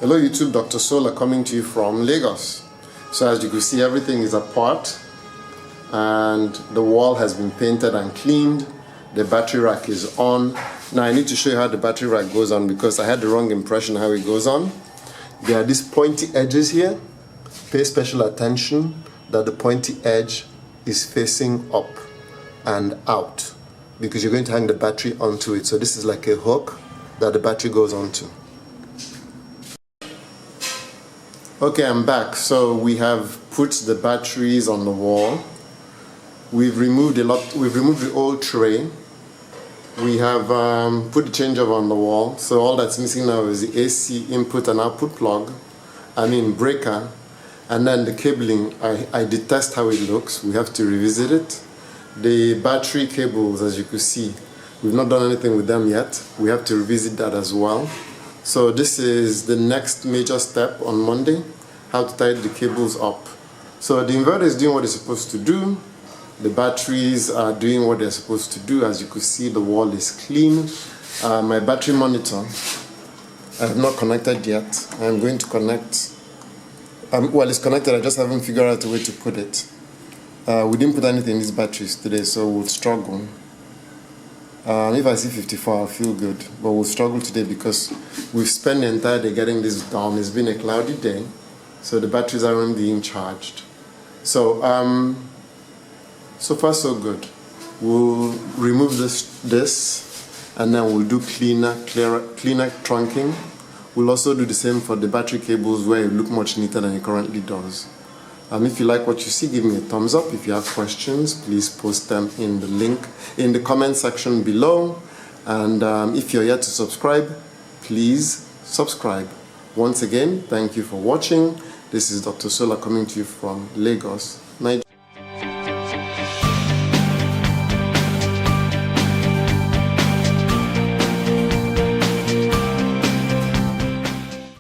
Hello YouTube, Dr. Solar coming to you from Lagos. So as you can see, everything is apart and the wall has been painted and cleaned. The battery rack is on. Now I need to show you how the battery rack goes on because I had the wrong impression how it goes on. There are these pointy edges here. Pay special attention that the pointy edge is facing up and out because you're going to hang the battery onto it. So this is like a hook that the battery goes onto. Okay, I'm back. So we have put the batteries on the wall. We've removed the old tray. We have put the changeover on the wall. So all that's missing now is the AC input and output plug. Breaker. And then the cabling, I detest how it looks. We have to revisit it. The battery cables, as you can see, we've not done anything with them yet. We have to revisit that as well. So this is the next major step on Monday, how to tie the cables up. So the inverter is doing what it's supposed to do. The batteries are doing what they're supposed to do. As you can see, the wall is clean. My battery monitor, I have not connected yet. I'm going to connect. Well, it's connected, I just haven't figured out a way to put it. We didn't put anything in these batteries today, so we'll struggle. If I see 54, I'll feel good, but we'll struggle today because we've spent the entire day getting this down. It's been a cloudy day, so the batteries aren't being charged. So, so far so good. We'll remove this, and then we'll do cleaner trunking. We'll also do the same for the battery cables where it look much neater than it currently does. If you like what you see, give me a thumbs up. If you have questions, please post them in the link in the comment section below. And if you're yet to subscribe, please subscribe. Once again, thank you for watching. This is Dr. Solar coming to you from Lagos, Nigeria.